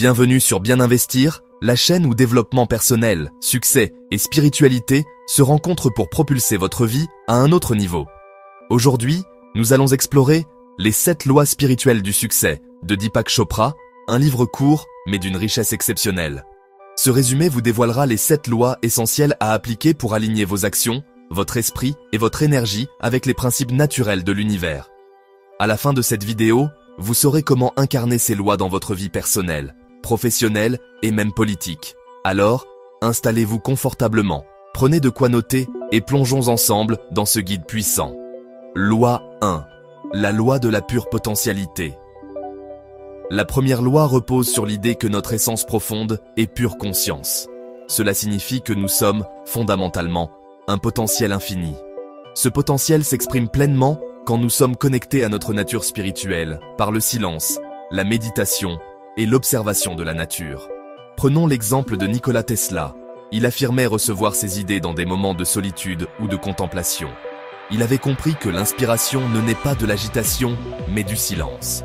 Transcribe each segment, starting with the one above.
Bienvenue sur Bien Investir, la chaîne où développement personnel, succès et spiritualité se rencontrent pour propulser votre vie à un autre niveau. Aujourd'hui, nous allons explorer les 7 lois spirituelles du succès de Deepak Chopra, un livre court mais d'une richesse exceptionnelle. Ce résumé vous dévoilera les 7 lois essentielles à appliquer pour aligner vos actions, votre esprit et votre énergie avec les principes naturels de l'univers. À la fin de cette vidéo, vous saurez comment incarner ces lois dans votre vie personnelle, professionnelle et même politique. Alors, installez-vous confortablement, prenez de quoi noter et plongeons ensemble dans ce guide puissant. Loi 1. La loi de la pure potentialité. La première loi repose sur l'idée que notre essence profonde est pure conscience. Cela signifie que nous sommes, fondamentalement, un potentiel infini. Ce potentiel s'exprime pleinement quand nous sommes connectés à notre nature spirituelle, par le silence, la méditation et l'observation de la nature. Prenons l'exemple de Nikola Tesla. Il affirmait recevoir ses idées dans des moments de solitude ou de contemplation. Il avait compris que l'inspiration ne naît pas de l'agitation, mais du silence.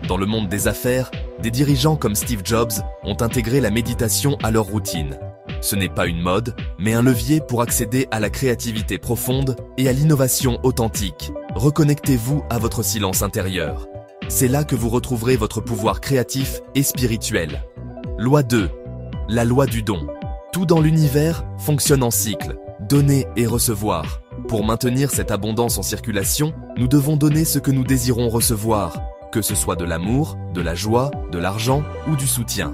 Dans le monde des affaires, des dirigeants comme Steve Jobs ont intégré la méditation à leur routine. Ce n'est pas une mode, mais un levier pour accéder à la créativité profonde et à l'innovation authentique. Reconnectez-vous à votre silence intérieur. C'est là que vous retrouverez votre pouvoir créatif et spirituel. Loi 2. La loi du don. Tout dans l'univers fonctionne en cycle, donner et recevoir. Pour maintenir cette abondance en circulation, nous devons donner ce que nous désirons recevoir, que ce soit de l'amour, de la joie, de l'argent ou du soutien.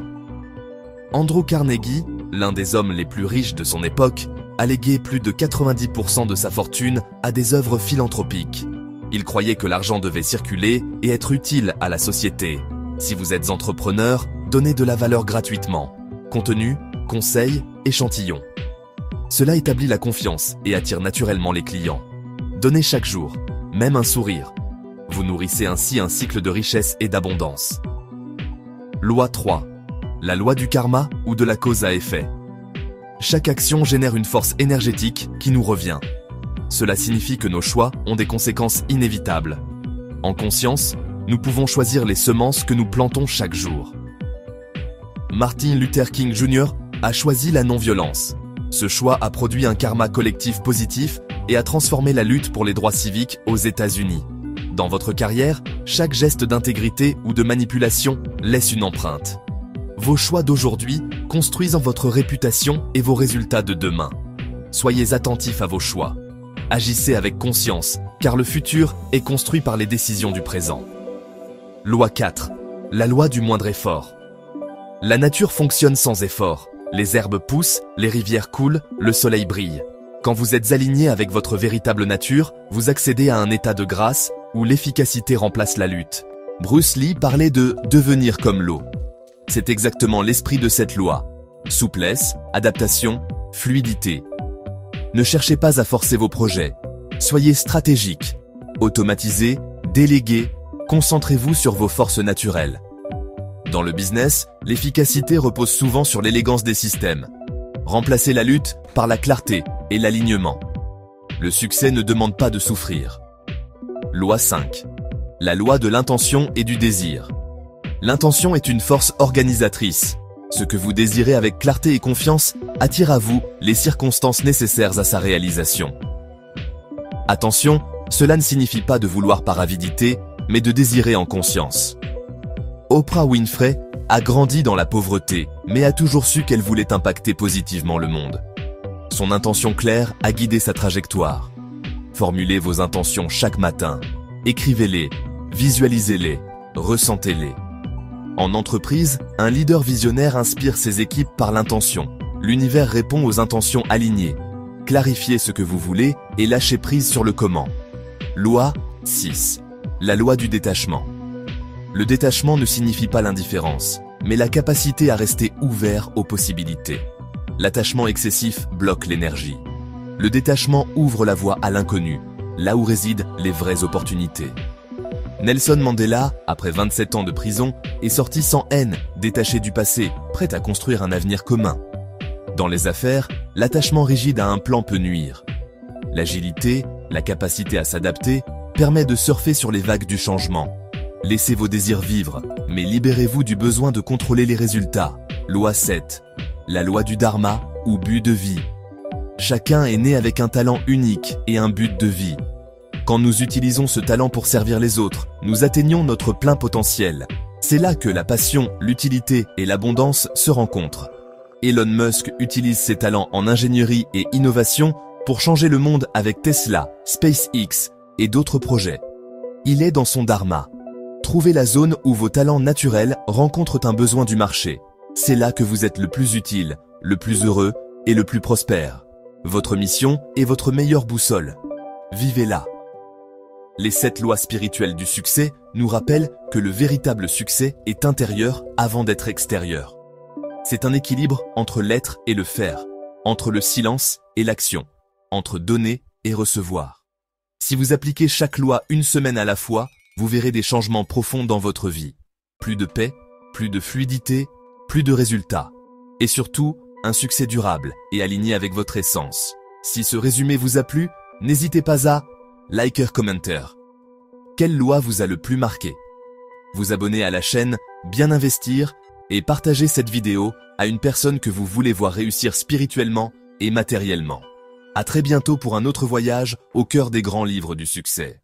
Andrew Carnegie, l'un des hommes les plus riches de son époque, a légué plus de 90% de sa fortune à des œuvres philanthropiques. Il croyait que l'argent devait circuler et être utile à la société. Si vous êtes entrepreneur, donnez de la valeur gratuitement. Contenu, conseils, échantillons. Cela établit la confiance et attire naturellement les clients. Donnez chaque jour, même un sourire. Vous nourrissez ainsi un cycle de richesse et d'abondance. Loi 3. La loi du karma ou de la cause à effet. Chaque action génère une force énergétique qui nous revient. Cela signifie que nos choix ont des conséquences inévitables. En conscience, nous pouvons choisir les semences que nous plantons chaque jour. Martin Luther King Jr. a choisi la non-violence. Ce choix a produit un karma collectif positif et a transformé la lutte pour les droits civiques aux États-Unis. Dans votre carrière, chaque geste d'intégrité ou de manipulation laisse une empreinte. Vos choix d'aujourd'hui construisent votre réputation et vos résultats de demain. Soyez attentifs à vos choix. Agissez avec conscience, car le futur est construit par les décisions du présent. Loi 4. La loi du moindre effort. La nature fonctionne sans effort. Les herbes poussent, les rivières coulent, le soleil brille. Quand vous êtes aligné avec votre véritable nature, vous accédez à un état de grâce où l'efficacité remplace la lutte. Bruce Lee parlait de « devenir comme l'eau ». C'est exactement l'esprit de cette loi. Souplesse, adaptation, fluidité. Ne cherchez pas à forcer vos projets. Soyez stratégique. Automatisez, déléguez, concentrez-vous sur vos forces naturelles. Dans le business, l'efficacité repose souvent sur l'élégance des systèmes. Remplacez la lutte par la clarté et l'alignement. Le succès ne demande pas de souffrir. Loi 5. La loi de l'intention et du désir. L'intention est une force organisatrice. Ce que vous désirez avec clarté et confiance attire à vous les circonstances nécessaires à sa réalisation. Attention, cela ne signifie pas de vouloir par avidité, mais de désirer en conscience. Oprah Winfrey a grandi dans la pauvreté, mais a toujours su qu'elle voulait impacter positivement le monde. Son intention claire a guidé sa trajectoire. Formulez vos intentions chaque matin. Écrivez-les, visualisez-les, ressentez-les. En entreprise, un leader visionnaire inspire ses équipes par l'intention. L'univers répond aux intentions alignées. Clarifiez ce que vous voulez et lâchez prise sur le comment. Loi 6. La loi du détachement. Le détachement ne signifie pas l'indifférence, mais la capacité à rester ouvert aux possibilités. L'attachement excessif bloque l'énergie. Le détachement ouvre la voie à l'inconnu, là où résident les vraies opportunités. Nelson Mandela, après 27 ans de prison, est sorti sans haine, détaché du passé, prêt à construire un avenir commun. Dans les affaires, l'attachement rigide à un plan peut nuire. L'agilité, la capacité à s'adapter, permet de surfer sur les vagues du changement. Laissez vos désirs vivre, mais libérez-vous du besoin de contrôler les résultats. Loi 7. La loi du dharma ou but de vie. Chacun est né avec un talent unique et un but de vie. Quand nous utilisons ce talent pour servir les autres, nous atteignons notre plein potentiel. C'est là que la passion, l'utilité et l'abondance se rencontrent. Elon Musk utilise ses talents en ingénierie et innovation pour changer le monde avec Tesla, SpaceX et d'autres projets. Il est dans son dharma. Trouvez la zone où vos talents naturels rencontrent un besoin du marché. C'est là que vous êtes le plus utile, le plus heureux et le plus prospère. Votre mission est votre meilleure boussole. Vivez-la. Les 7 lois spirituelles du succès nous rappellent que le véritable succès est intérieur avant d'être extérieur. C'est un équilibre entre l'être et le faire, entre le silence et l'action, entre donner et recevoir. Si vous appliquez chaque loi une semaine à la fois, vous verrez des changements profonds dans votre vie. Plus de paix, plus de fluidité, plus de résultats. Et surtout, un succès durable et aligné avec votre essence. Si ce résumé vous a plu, n'hésitez pas à liker, commenter. Quelle loi vous a le plus marqué? Vous abonner à la chaîne, bien investir et partager cette vidéo à une personne que vous voulez voir réussir spirituellement et matériellement. À très bientôt pour un autre voyage au cœur des grands livres du succès.